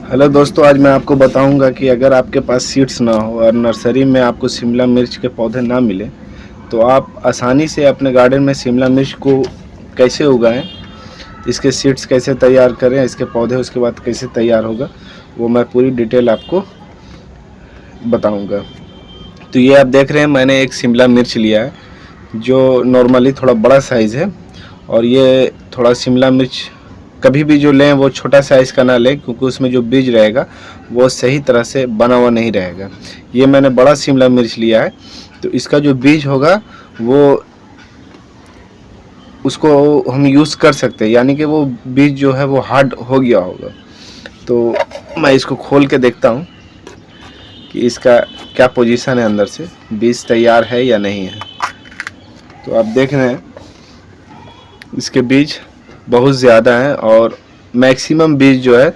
Hello दोस्तों, आज मैं आपको बताऊंगा कि अगर आपके पास सीड्स ना हो और नर्सरी में आपको शिमला मिर्च के पौधे ना मिले तो आप आसानी से अपने गार्डन में शिमला मिर्च को कैसे उगाएं, इसके सीड्स कैसे तैयार करें, इसके पौधे उसके बाद कैसे तैयार होगा, वो मैं पूरी डिटेल आपको बताऊंगा। तो ये आप देख रहे हैं, मैंने एक शिमला मिर्च लिया है जो नॉर्मली थोड़ा बड़ा साइज़ है। और ये थोड़ा शिमला मिर्च कभी भी जो लें वो छोटा साइज़ का ना लें, क्योंकि उसमें जो बीज रहेगा वो सही तरह से बना हुआ नहीं रहेगा। ये मैंने बड़ा शिमला मिर्च लिया है, तो इसका जो बीज होगा वो उसको हम यूज़ कर सकते हैं, यानी कि वो बीज जो है वो हार्ड हो गया होगा। तो मैं इसको खोल के देखता हूँ कि इसका क्या पोजीशन है, अंदर से बीज तैयार है या नहीं है। तो आप देख रहे हैं इसके बीज बहुत ज़्यादा हैं और मैक्सिमम बीज जो है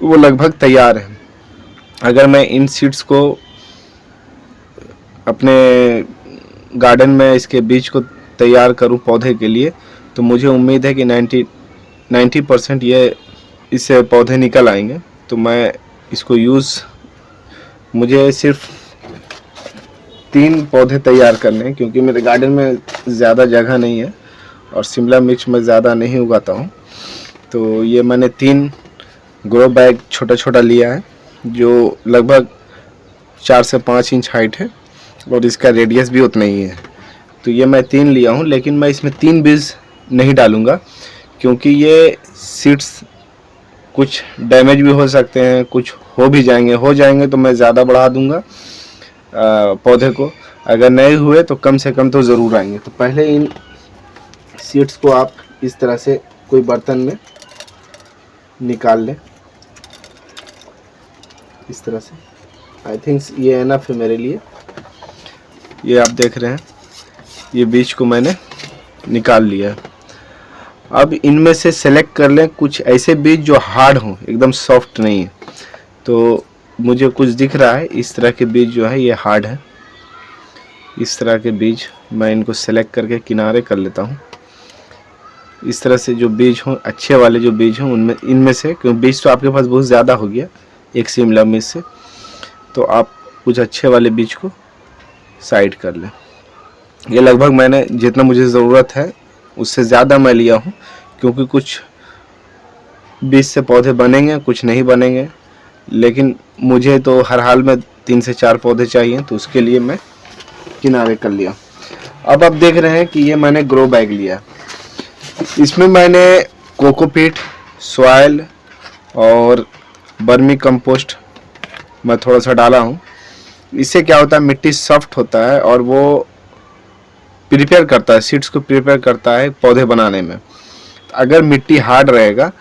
वो लगभग तैयार है। अगर मैं इन सीड्स को अपने गार्डन में इसके बीज को तैयार करूं पौधे के लिए, तो मुझे उम्मीद है कि 90% ये इससे पौधे निकल आएंगे। तो मैं इसको मुझे सिर्फ 3 पौधे तैयार करने हैं, क्योंकि मेरे गार्डन में ज़्यादा जगह नहीं है और शिमला मिर्च में ज़्यादा नहीं उगाता हूँ। तो ये मैंने 3 ग्रो बैग छोटा छोटा लिया है जो लगभग 4 से 5 इंच हाइट है और इसका रेडियस भी उतना ही है। तो ये मैं 3 लिया हूँ, लेकिन मैं इसमें 3 बीज नहीं डालूँगा, क्योंकि ये सीड्स कुछ डैमेज भी हो सकते हैं, कुछ हो जाएंगे तो मैं ज़्यादा बढ़ा दूँगा पौधे को। अगर नहीं हुए तो कम से कम तो ज़रूर आएंगे। तो पहले इन सीड्स को आप इस तरह से कोई बर्तन में निकाल लें, इस तरह से। आई थिंक ये एनफ है मेरे लिए। ये आप देख रहे हैं, ये बीज को मैंने निकाल लिया। अब इनमें से सेलेक्ट कर लें कुछ ऐसे बीज जो हार्ड हों, एकदम सॉफ्ट नहीं है। तो मुझे कुछ दिख रहा है इस तरह के बीज जो है ये हार्ड है। इस तरह के बीज मैं इनको सेलेक्ट करके किनारे कर लेता हूँ। इस तरह से जो बीज हों, अच्छे वाले जो बीज हों, उनमें इनमें से, क्योंकि बीज तो आपके पास बहुत ज़्यादा हो गया एक शिमला मिर्च से, तो आप कुछ अच्छे वाले बीज को साइड कर लें। ये लगभग मैंने जितना मुझे ज़रूरत है उससे ज़्यादा मैं लिया हूँ, क्योंकि कुछ बीज से पौधे बनेंगे, कुछ नहीं बनेंगे, लेकिन मुझे तो हर हाल में 3 से 4 पौधे चाहिए, तो उसके लिए मैं किनारे कर लिया। अब आप देख रहे हैं कि ये मैंने ग्रो बैग लिया। इसमें मैंने कोकोपीट, सॉइल और वर्मी कंपोस्ट मैं थोड़ा सा डाला हूँ। इससे क्या होता है, मिट्टी सॉफ्ट होता है और वो प्रिपेयर करता है, सीड्स को प्रिपेयर करता है पौधे बनाने में। अगर मिट्टी हार्ड रहेगा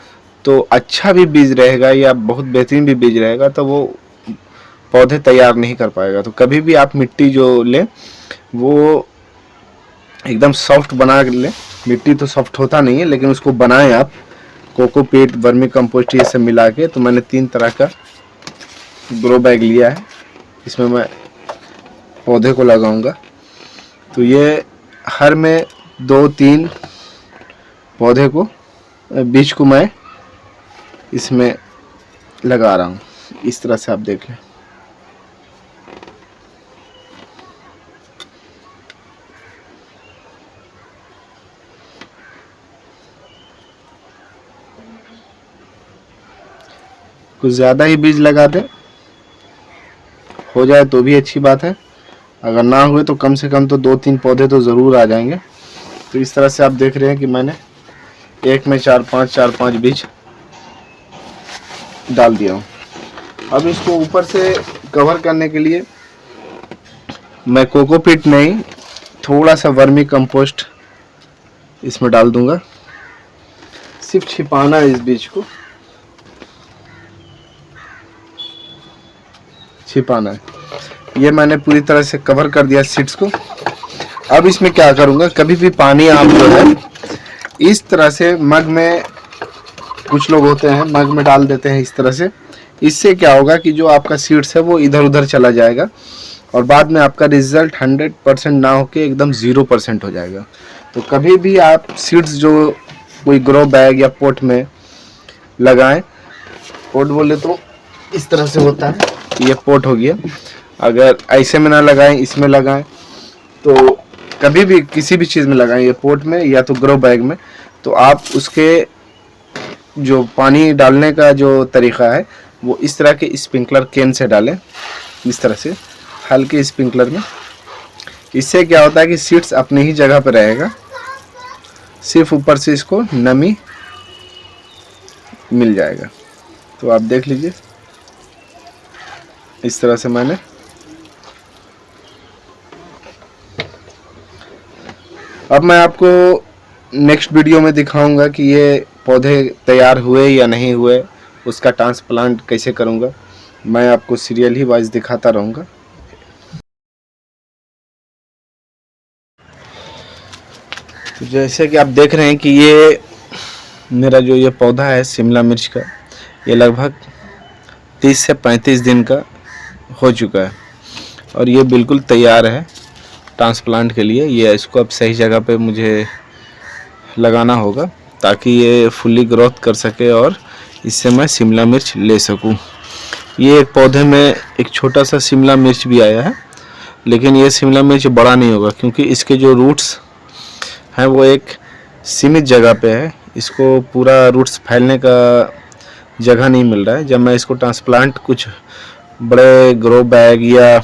तो अच्छा भी बीज रहेगा या बहुत बेहतरीन भी बीज रहेगा तो वो पौधे तैयार नहीं कर पाएगा। तो कभी भी आप मिट्टी जो लें वो एकदम सॉफ्ट बना लें। मिट्टी तो सॉफ्ट होता नहीं है, लेकिन उसको बनाएं आप, कोकोपीट, वर्मी कंपोस्ट ये सब मिला के। तो मैंने 3 तरह का ग्रो बैग लिया है, इसमें मैं पौधे को लगाऊंगा। तो ये हर में 2-3 पौधे को, बीज को मैं इसमें लगा रहा हूँ। इस तरह से आप देख लें। कुछ ज़्यादा ही बीज लगा दें, हो जाए तो भी अच्छी बात है। अगर ना हुए तो कम से कम तो 2-3 पौधे तो ज़रूर आ जाएंगे। तो इस तरह से आप देख रहे हैं कि मैंने एक में 4-5 बीज डाल दिया हूँ। अब इसको ऊपर से कवर करने के लिए मैं कोकोपीट नहीं, थोड़ा सा वर्मी कंपोस्ट इसमें डाल दूंगा। सिर्फ छिपाना है इस बीज को, छिपाना है। ये मैंने पूरी तरह से कवर कर दिया सीड्स को। अब इसमें क्या करूँगा, कभी भी पानी आप जो है इस तरह से मग में, कुछ लोग होते हैं मग में डाल देते हैं इस तरह से। इससे क्या होगा कि जो आपका सीड्स है वो इधर उधर चला जाएगा और बाद में आपका रिजल्ट 100% ना होके एकदम 0% हो जाएगा। तो कभी भी आप सीड्स जो कोई ग्रो बैग या पोट में लगाएं पोट बोले तो इस तरह से होता है। ये पोट हो गया। अगर ऐसे में ना लगाएं, इसमें लगाएं, तो कभी भी किसी भी चीज़ में लगाएं, ये पोट में या तो ग्रो बैग में, तो आप उसके जो पानी डालने का जो तरीका है वो इस तरह के स्प्रिंकलर कैन से डालें, इस तरह से हल्के स्प्रिंकलर में। इससे क्या होता है कि सीड्स अपनी ही जगह पर रहेगा, सिर्फ ऊपर से इसको नमी मिल जाएगा। तो आप देख लीजिए, इस तरह से मैंने अब मैं आपको नेक्स्ट वीडियो में दिखाऊंगा कि ये पौधे तैयार हुए या नहीं हुए, उसका ट्रांसप्लांट कैसे करूंगा। मैं आपको सीरियल ही वाइज दिखाता रहूँगा। तो जैसे कि आप देख रहे हैं कि ये मेरा जो ये पौधा है शिमला मिर्च का, ये लगभग 30 से 35 दिन का हो चुका है और ये बिल्कुल तैयार है ट्रांसप्लांट के लिए। ये इसको अब सही जगह पे मुझे लगाना होगा ताकि ये फुल्ली ग्रोथ कर सके और इससे मैं शिमला मिर्च ले सकूं। ये एक पौधे में एक छोटा सा शिमला मिर्च भी आया है, लेकिन ये शिमला मिर्च बड़ा नहीं होगा क्योंकि इसके जो रूट्स हैं वो एक सीमित जगह पे है। इसको पूरा रूट्स फैलने का जगह नहीं मिल रहा है। जब मैं इसको ट्रांसप्लांट कुछ बड़े ग्रो बैग या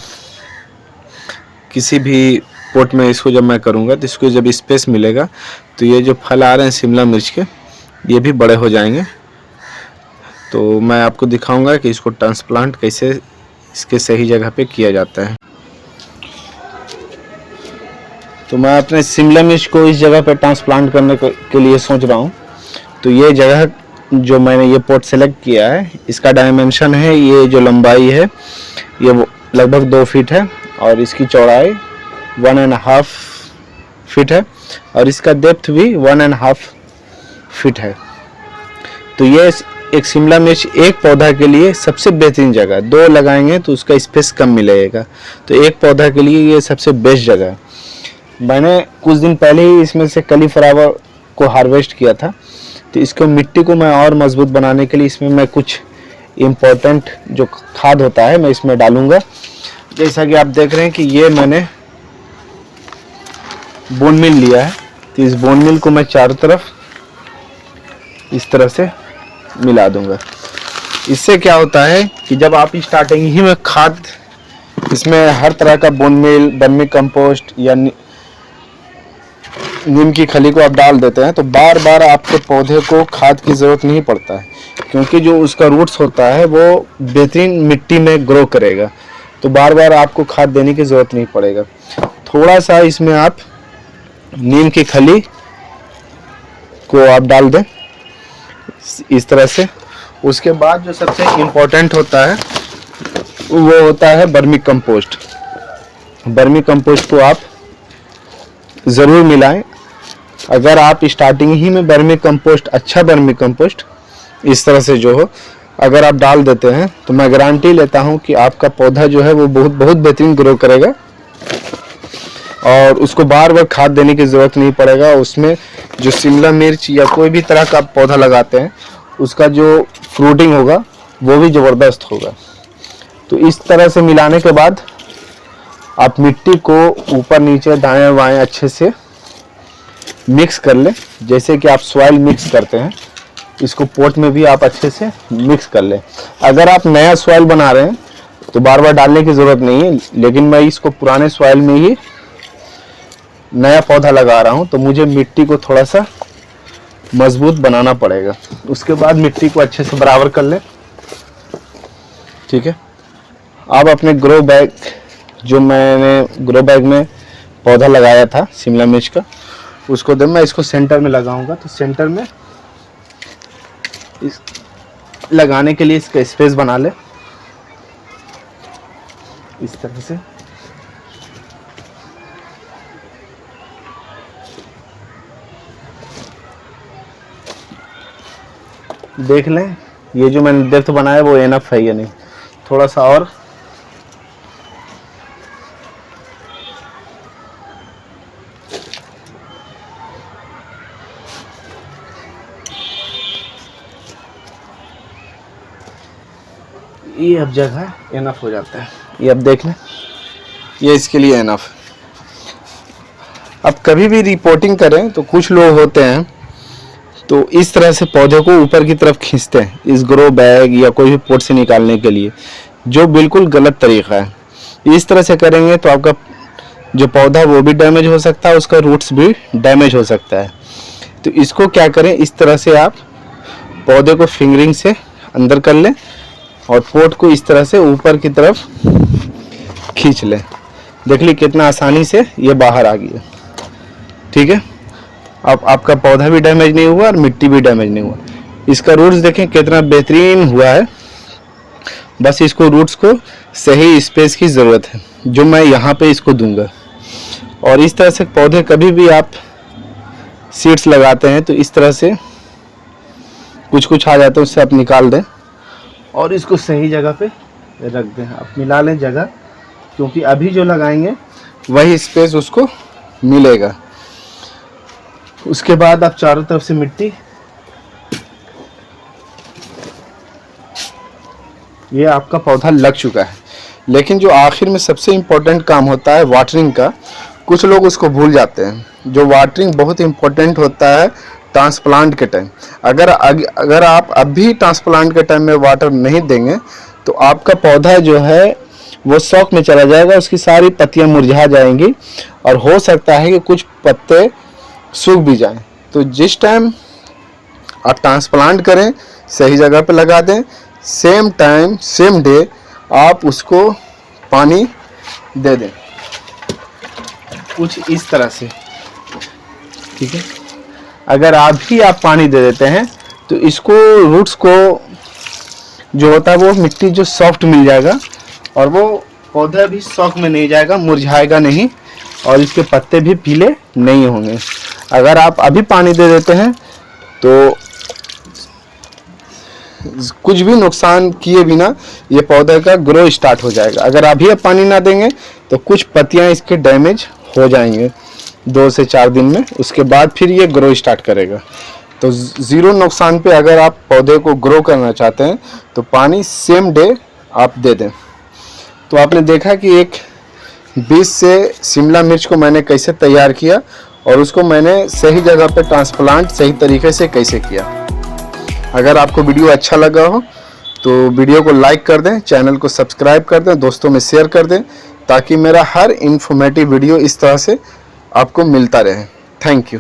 किसी भी पोट में इसको जब मैं करूँगा तो इसको जब स्पेस मिलेगा तो ये जो फल आ रहे हैं शिमला मिर्च के, ये भी बड़े हो जाएंगे। तो मैं आपको दिखाऊंगा कि इसको ट्रांसप्लांट कैसे इसके सही जगह पे किया जाता है। तो मैं अपने शिमला मिर्च को इस जगह पे ट्रांसप्लांट करने के लिए सोच रहा हूँ। तो ये जगह जो मैंने ये पॉट सेलेक्ट किया है, इसका डायमेंशन है, ये जो लंबाई है ये लगभग 2 फीट है और इसकी चौड़ाई 1.5 फीट है और इसका डेप्थ भी 1.5 फीट है। तो ये एक शिमला मिर्च एक पौधा के लिए सबसे बेहतरीन जगह। 2 लगाएंगे तो उसका स्पेस कम मिलेगा, तो एक पौधा के लिए ये सबसे बेस्ट जगह है। मैंने कुछ दिन पहले ही इसमें से कलीफ्लावर को हार्वेस्ट किया था, तो इसको मिट्टी को मैं और मजबूत बनाने के लिए इसमें मैं कुछ इम्पोर्टेंट जो खाद होता है मैं इसमें डालूंगा। जैसा कि आप देख रहे हैं कि ये मैंने बोन मिल लिया है, तो इस बोन मिल को मैं चारों तरफ इस तरह से मिला दूंगा। इससे क्या होता है कि जब आप स्टार्टिंग ही में खाद इसमें हर तरह का बोन मिल, वर्मी कंपोस्ट या नीम की खली को आप डाल देते हैं तो बार बार आपके पौधे को खाद की ज़रूरत नहीं पड़ता है, क्योंकि जो उसका रूट्स होता है वो बेहतरीन मिट्टी में ग्रो करेगा। तो बार बार आपको खाद देने की ज़रूरत नहीं पड़ेगा। थोड़ा सा इसमें आप नीम की खली को आप डाल दें इस तरह से। उसके बाद जो सबसे इम्पोर्टेंट होता है वो होता है वर्मी कंपोस्ट। वर्मी कंपोस्ट को आप ज़रूर मिलाएं। अगर आप स्टार्टिंग ही में वर्मी कंपोस्ट, अच्छा वर्मी कंपोस्ट इस तरह से जो हो अगर आप डाल देते हैं तो मैं गारंटी लेता हूं कि आपका पौधा जो है वो बहुत बेहतरीन ग्रो करेगा और उसको बार बार खाद देने की ज़रूरत नहीं पड़ेगा। उसमें जो शिमला मिर्च या कोई भी तरह का पौधा लगाते हैं उसका जो फ्रूटिंग होगा वो भी ज़बरदस्त होगा। तो इस तरह से मिलाने के बाद आप मिट्टी को ऊपर नीचे दाएं बाएं अच्छे से मिक्स कर लें, जैसे कि आप सॉइल मिक्स करते हैं इसको पोट में भी आप अच्छे से मिक्स कर लें। अगर आप नया सॉइल बना रहे हैं तो बार बार डालने की ज़रूरत नहीं है, लेकिन मैं इसको पुराने सॉइल में ही नया पौधा लगा रहा हूं तो मुझे मिट्टी को थोड़ा सा मजबूत बनाना पड़ेगा। उसके बाद मिट्टी को अच्छे से बराबर कर लें। ठीक है, आप अपने ग्रो बैग, जो मैंने ग्रो बैग में पौधा लगाया था शिमला मिर्च का, उसको जब मैं इसको सेंटर में लगाऊंगा तो सेंटर में इस लगाने के लिए इसका स्पेस बना ले इस तरह से। देख लें ये जो मैंने डेप्थ बनाया वो एनफ है या नहीं, थोड़ा सा और ये अब जगह इनफ हो जाता है। ये अब देख लें, ये इसके लिए इनफ। अब कभी भी रिपोर्टिंग करें तो कुछ लोग होते हैं तो इस तरह से पौधे को ऊपर की तरफ खींचते हैं इस ग्रो बैग या कोई भी पोट से निकालने के लिए, जो बिल्कुल गलत तरीका है। इस तरह से करेंगे तो आपका जो पौधा वो भी डैमेज हो सकता है, उसका रूट्स भी डैमेज हो सकता है। तो इसको क्या करें, इस तरह से आप पौधे को फिंगरिंग से अंदर कर लें और पोट को इस तरह से ऊपर की तरफ खींच लें। देख ली कितना आसानी से ये बाहर आ गया। ठीक है, अब आपका पौधा भी डैमेज नहीं हुआ और मिट्टी भी डैमेज नहीं हुआ। इसका रूट्स देखें कितना बेहतरीन हुआ है। बस इसको रूट्स को सही स्पेस की ज़रूरत है, जो मैं यहाँ पे इसको दूंगा। और इस तरह से पौधे कभी भी आप सीड्स लगाते हैं तो इस तरह से कुछ कुछ आ जाता है, उससे आप निकाल दें और इसको सही जगह पे रख दें। आप मिला लें जगह, क्योंकि अभी जो लगाएंगे वही स्पेस उसको मिलेगा। उसके बाद आप चारों तरफ से मिट्टी, ये आपका पौधा लग चुका है। लेकिन जो आखिर में सबसे इम्पोर्टेंट काम होता है वाटरिंग का, कुछ लोग उसको भूल जाते हैं। जो वाटरिंग बहुत इम्पोर्टेंट होता है ट्रांसप्लांट के टाइम। अगर आप अभी ट्रांसप्लांट के टाइम में वाटर नहीं देंगे तो आपका पौधा जो है वो शॉक में चला जाएगा, उसकी सारी पत्तियां मुरझा जाएंगी और हो सकता है कि कुछ पत्ते सूख भी जाएं। तो जिस टाइम आप ट्रांसप्लांट करें सही जगह पे लगा दें, सेम टाइम सेम डे आप उसको पानी दे दें, कुछ इस तरह से। ठीक है, अगर अभी आप पानी दे देते हैं तो इसको रूट्स को जो होता है वो मिट्टी जो सॉफ्ट मिल जाएगा और वो पौधा भी शॉक में नहीं जाएगा, मुरझाएगा नहीं और इसके पत्ते भी पीले नहीं होंगे। अगर आप अभी पानी दे देते हैं तो कुछ भी नुकसान किए बिना ये पौधे का ग्रो स्टार्ट हो जाएगा। अगर अभी आप पानी ना देंगे तो कुछ पत्तियां इसके डैमेज हो जाएंगे 2 से 4 दिन में, उसके बाद फिर ये ग्रो स्टार्ट करेगा। तो ज़ीरो नुकसान पे अगर आप पौधे को ग्रो करना चाहते हैं तो पानी सेम डे आप दे दें। तो आपने देखा कि एक बीज से शिमला मिर्च को मैंने कैसे तैयार किया और उसको मैंने सही जगह पे ट्रांसप्लांट सही तरीके से कैसे किया। अगर आपको वीडियो अच्छा लगा हो तो वीडियो को लाइक कर दें, चैनल को सब्सक्राइब कर दें, दोस्तों में शेयर कर दें, ताकि मेरा हर इन्फॉर्मेटिव वीडियो इस तरह से आपको मिलता रहे। Thank you.